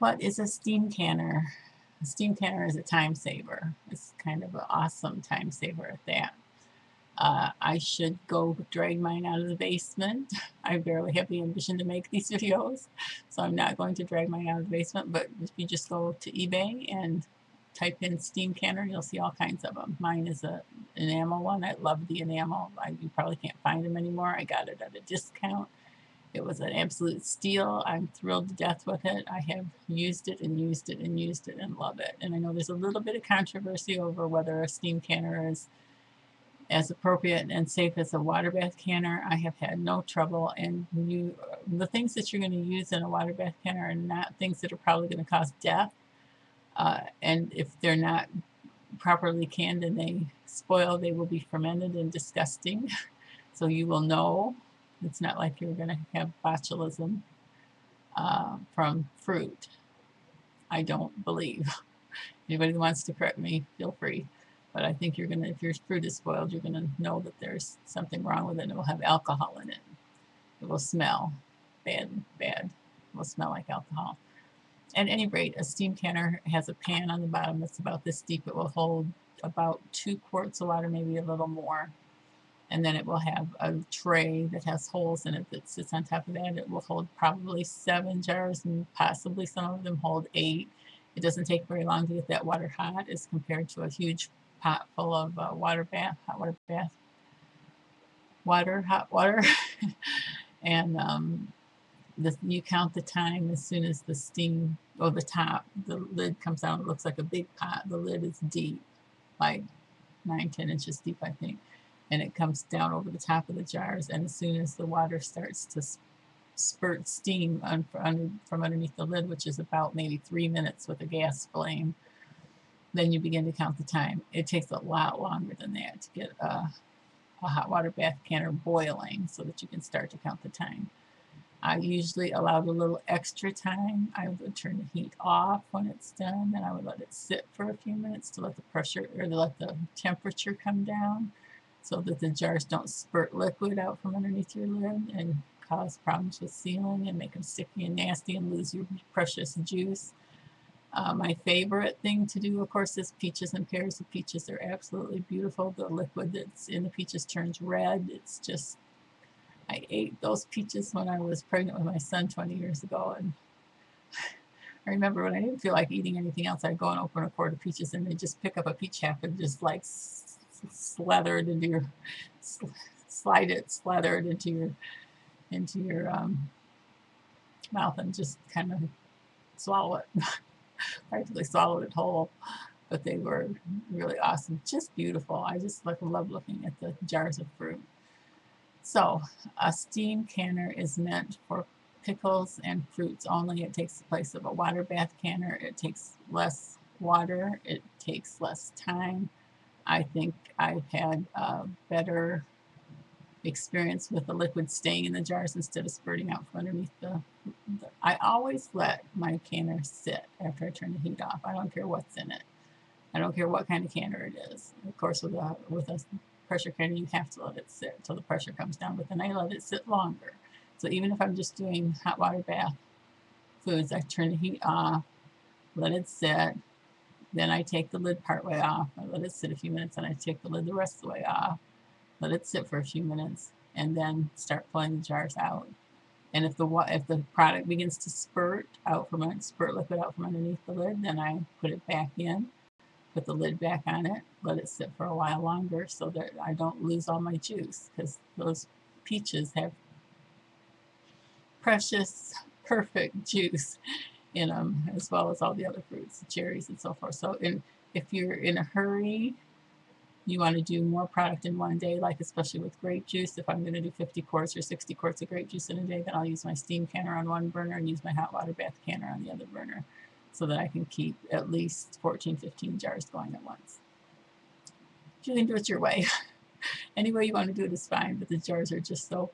What is a steam canner? A steam canner is a time saver. It's kind of an awesome time saver at that. I should go drag mine out of the basement. I barely have the ambition to make these videos, so I'm not going to drag mine out of the basement, but if you just go to eBay and type in steam canner, you'll see all kinds of them. Mine is an enamel one. I love the enamel. You probably can't find them anymore. I got it at a discount. It was an absolute steal. I'm thrilled to death with it. I have used it and used it and used it and love it. And I know there's a little bit of controversy over whether a steam canner is as appropriate and safe as a water bath canner. I have had no trouble, and the things that you're going to use in a water bath canner are not things that are probably going to cause death. And if they're not properly canned and they spoil, they will be fermented and disgusting. So you will know. It's not like you're going to have botulism from fruit. I don't believe. Anybody who wants to correct me, feel free. But I think you're going to, if your fruit is spoiled, you're going to know that there's something wrong with it. It will have alcohol in it. It will smell bad. It will smell like alcohol. At any rate, a steam canner has a pan on the bottom that's about this deep. It will hold about 2 quarts of water, maybe a little more. And then it will have a tray that has holes in it that sits on top of that. It will hold probably 7 jars, and possibly some of them hold 8. It doesn't take very long to get that water hot as compared to a huge pot full of hot water bath. And you count the time as soon as the steam, the lid comes out. It looks like a big pot. The lid is deep, like 9-10 inches deep, I think. And it comes down over the top of the jars, and as soon as the water starts to spurt steam from underneath the lid, which is about maybe 3 minutes with a gas flame, then you begin to count the time. It takes a lot longer than that to get a hot water bath canner boiling so that you can start to count the time. I usually allowed a little extra time. I would turn the heat off when it's done, and I would let it sit for a few minutes to let the pressure, or to let the temperature come down, so that the jars don't spurt liquid out from underneath your lid and cause problems with sealing and make them sticky and nasty and lose your precious juice. My favorite thing to do, of course, is peaches and pears. The peaches are absolutely beautiful. The liquid that's in the peaches turns red. It's just, I ate those peaches when I was pregnant with my son 20 years ago, and I remember when I didn't feel like eating anything else, I'd go and open a quart of peaches, and they'd just pick up a peach half and just like slathered into your, slathered into your mouth, and just kind of swallow it. Practically swallowed it whole, but they were really awesome, just beautiful. I just love looking at the jars of fruit. So a steam canner is meant for pickles and fruits only. It takes the place of a water bath canner. It takes less water. It takes less time. I think I've had a better experience with the liquid staying in the jars instead of spurting out from underneath I always let my canner sit after I turn the heat off. I don't care what's in it. I don't care what kind of canner it is. Of course, with a pressure canner, you have to let it sit until the pressure comes down, but then I let it sit longer. So even if I'm just doing hot water bath foods, I turn the heat off, let it sit, then I take the lid part way off. I let it sit a few minutes, and I take the lid the rest of the way off, let it sit for a few minutes, and then start pulling the jars out. And if the product begins to spurt liquid out from underneath the lid, then I put it back in, put the lid back on it, let it sit for a while longer so that I don't lose all my juice, because those peaches have precious, perfect juice in them, as well as all the other fruits, the cherries and so forth. So if you're in a hurry, you want to do more product in one day, like especially with grape juice. If I'm going to do 50 quarts or 60 quarts of grape juice in a day, then I'll use my steam canner on one burner and use my hot water bath canner on the other burner, so that I can keep at least 14, 15 jars going at once. You can do it your way. Any way you want to do it is fine, but the jars are just so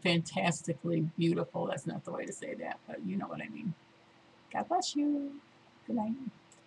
fantastically beautiful. That's not the way to say that, but you know what I mean. God bless you. Good night.